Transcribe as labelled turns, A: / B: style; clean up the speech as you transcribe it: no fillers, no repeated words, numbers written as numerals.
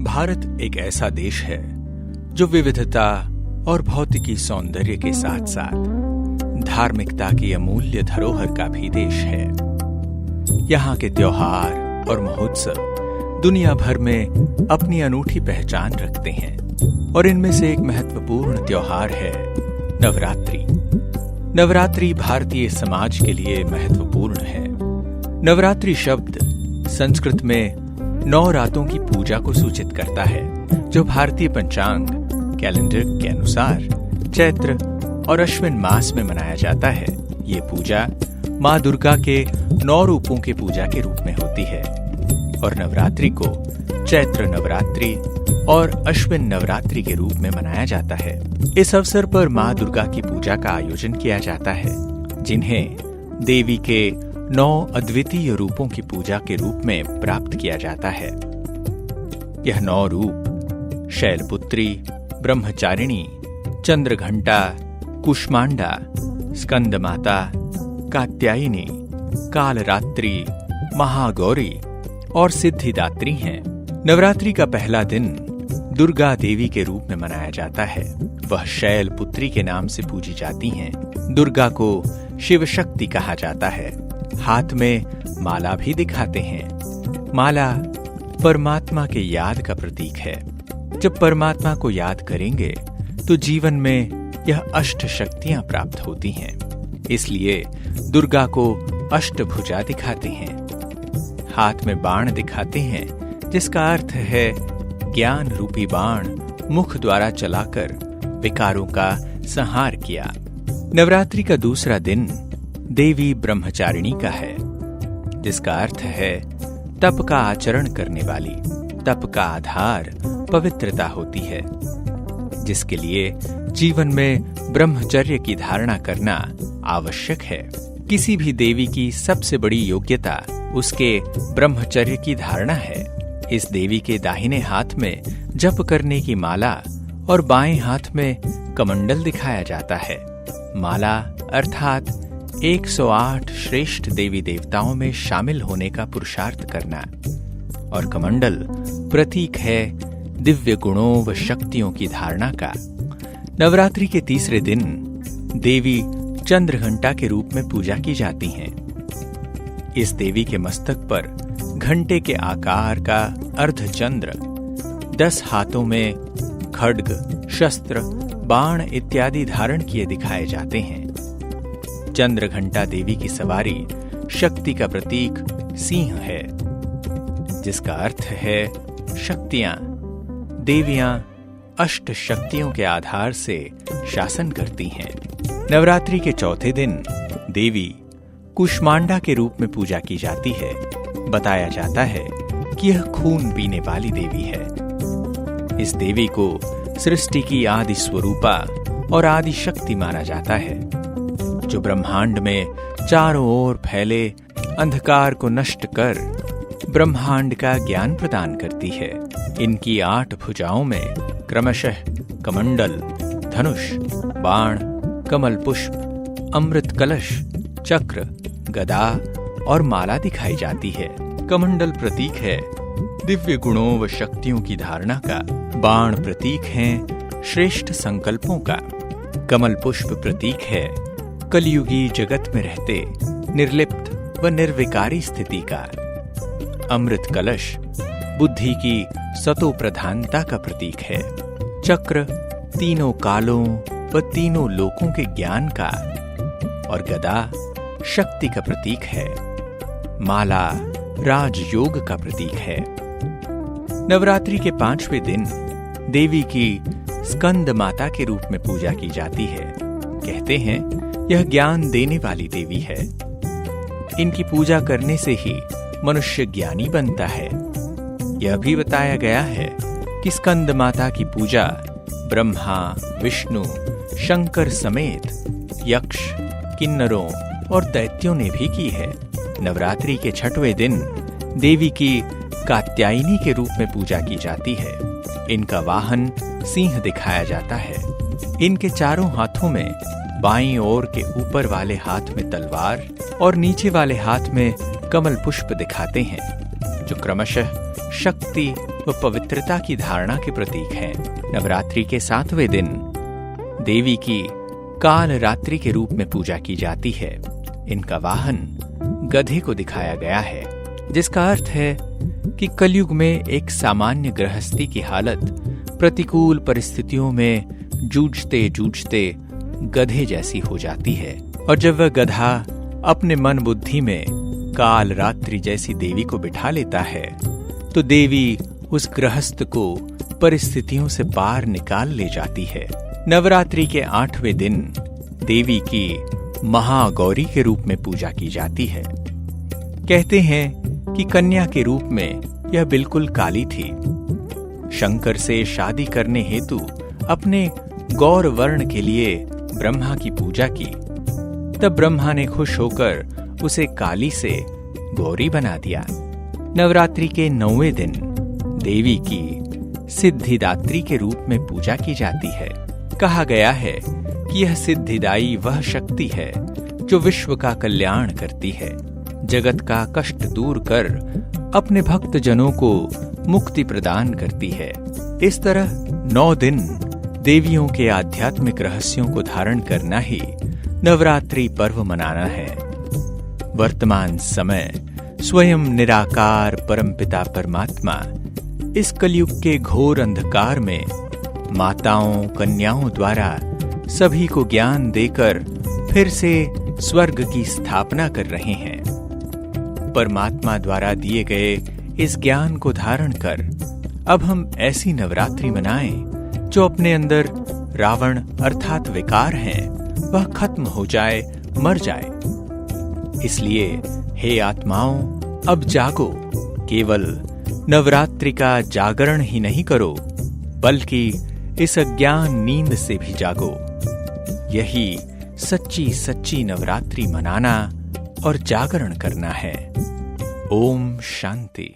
A: भारत एक ऐसा देश है जो विविधता और भौतिकी सौंदर्य के साथ साथ धार्मिकता की अमूल्य धरोहर का भी देश है। यहाँ के त्योहार और महोत्सव दुनिया भर में अपनी अनूठी पहचान रखते हैं और इनमें से एक महत्वपूर्ण त्योहार है नवरात्रि। नवरात्रि भारतीय समाज के लिए महत्वपूर्ण है। नवरात्रि शब्द संस्कृत में 9 रातों की पूजा को सूचित करता है, जो भारतीय पंचांग कैलेंडर के अनुसार चैत्र और अश्विन मास में मनाया जाता है। ये पूजा माँ दुर्गा के 9 रूपों के पूजा के रूप में होती है और नवरात्रि को चैत्र नवरात्रि और अश्विन नवरात्रि के रूप में मनाया जाता है। इस अवसर पर माँ दुर्गा की पूजा का आयोजन किया जाता है, जिन्हें देवी के 9 अद्वितीय रूपों की पूजा के रूप में प्राप्त किया जाता है। यह 9 रूप शैलपुत्री, ब्रह्मचारिणी, चंद्रघंटा, कुष्मांडा, स्कंदमाता, कात्यायनी, कालरात्रि, महागौरी और सिद्धिदात्री हैं। नवरात्रि का पहला दिन दुर्गा देवी के रूप में मनाया जाता है। वह शैलपुत्री के नाम से पूजी जाती हैं। दुर्गा को शिव शक्ति कहा जाता है। हाथ में माला भी दिखाते हैं। माला परमात्मा के याद का प्रतीक है। जब परमात्मा को याद करेंगे तो जीवन में यह अष्ट शक्तियां प्राप्त होती हैं। इसलिए दुर्गा को अष्टभुजा दिखाते हैं। हाथ में बाण दिखाते हैं, जिसका अर्थ है ज्ञान रूपी बाण मुख द्वारा चलाकर विकारों का संहार किया। नवरात्रि का दूसरा दिन देवी ब्रह्मचारिणी का है, जिसका अर्थ है तप का आचरण करने वाली। तप का आधार पवित्रता होती है, जिसके लिए जीवन में ब्रह्मचर्य की धारणा करना आवश्यक है। किसी भी देवी की सबसे बड़ी योग्यता उसके ब्रह्मचर्य की धारणा है। इस देवी के दाहिने हाथ में जप करने की माला और बाएं हाथ में कमंडल दिखाया जाता है। माला अर्थात 108 श्रेष्ठ देवी देवताओं में शामिल होने का पुरुषार्थ करना और कमंडल प्रतीक है दिव्य गुणों व शक्तियों की धारणा का। नवरात्रि के तीसरे दिन देवी चंद्रघंटा के रूप में पूजा की जाती हैं। इस देवी के मस्तक पर घंटे के आकार का अर्धचंद्र, 10 हाथों में खड्ग, शस्त्र, बाण इत्यादि धारण किए दिखाए जाते हैं। चंद्रघंटा देवी की सवारी शक्ति का प्रतीक सिंह है, जिसका अर्थ है शक्तियां। देवियां अष्ट शक्तियों के आधार से शासन करती हैं। नवरात्रि के चौथे दिन देवी कुष्मांडा के रूप में पूजा की जाती है। बताया जाता है कि यह खून पीने वाली देवी है। इस देवी को सृष्टि की आदि स्वरूपा और आदि शक्ति माना जाता है, जो ब्रह्मांड में चारों ओर फैले अंधकार को नष्ट कर ब्रह्मांड का ज्ञान प्रदान करती है। इनकी 8 भुजाओं में क्रमशः कमंडल, धनुष, बाण, कमल पुष्प, अमृत कलश, चक्र, गदा और माला दिखाई जाती है। कमंडल प्रतीक है दिव्य गुणों व शक्तियों की धारणा का। बाण प्रतीक हैं श्रेष्ठ संकल्पों का। कमल पुष्प प्रतीक है कलयुगी जगत में रहते निर्लिप्त व निर्विकारी स्थिति का। अमृत कलश बुद्धि की सतो प्रधानता का प्रतीक है। चक्र तीनों कालों व तीनों लोकों के ज्ञान का और गदा शक्ति का प्रतीक है। माला राजयोग का प्रतीक है। नवरात्रि के 5वें दिन देवी की स्कंद माता के रूप में पूजा की जाती है। कहते हैं यह ज्ञान देने वाली देवी है। इनकी पूजा करने से ही मनुष्य ज्ञानी बनता है। यह भी बताया गया है कि स्कंद माता की पूजा ब्रह्मा, विष्णु, शंकर समेत यक्ष, किन्नरों और दैत्यों ने भी की है। नवरात्रि के 6वें दिन देवी की कात्यायनी के रूप में पूजा की जाती है। इनका वाहन सिंह दिखाया जाता है। इनके चारों हाथों में बाईं ओर के ऊपर वाले हाथ में तलवार और नीचे वाले हाथ में कमल पुष्प दिखाते हैं, जो क्रमशः शक्ति व पवित्रता की धारणा के प्रतीक हैं। नवरात्रि के 7वें दिन देवी की काल रात्रि के रूप में पूजा की जाती है। इनका वाहन गधे को दिखाया गया है, जिसका अर्थ है कि कलयुग में एक सामान्य गृहस्थी की हालत प्रतिकूल परिस्थितियों में जूझते जूझते गधे जैसी हो जाती है, और जब वह गधा अपने मन बुद्धि में काल रात्रि जैसी देवी को बिठा लेता है तो देवी उस गृहस्थ को परिस्थितियों से पार निकाल ले जाती है। नवरात्रि के 8वें दिन देवी की महागौरी के रूप में पूजा की जाती है। कहते हैं कि कन्या के रूप में यह बिल्कुल काली थी। शंकर से शादी करने हेतु अपने गौर वर्ण के लिए ब्रह्मा की पूजा की। तब ब्रह्मा ने खुश होकर उसे काली से गौरी बना दिया। नवरात्रि के 9वें दिन देवी की सिद्धिदात्री के रूप में पूजा की जाती है। कहा गया है कि यह सिद्धिदायी वह शक्ति है जो विश्व का कल्याण करती है, जगत का कष्ट दूर कर अपने भक्त जनों को मुक्ति प्रदान करती है। इस तरह 9 दिन देवियों के आध्यात्मिक रहस्यों को धारण करना ही नवरात्रि पर्व मनाना है। वर्तमान समय स्वयं निराकार परमपिता परमात्मा इस कलयुग के घोर अंधकार में माताओं कन्याओं द्वारा सभी को ज्ञान देकर फिर से स्वर्ग की स्थापना कर रहे हैं। परमात्मा द्वारा दिए गए इस ज्ञान को धारण कर अब हम ऐसी नवरात्रि मनाएं जो अपने अंदर रावण अर्थात विकार हैं वह खत्म हो जाए, मर जाए। इसलिए हे आत्माओं, अब जागो। केवल नवरात्रि का जागरण ही नहीं करो, बल्कि इस अज्ञान नींद से भी जागो। यही सच्ची सच्ची नवरात्रि मनाना और जागरण करना है। ओम शांति।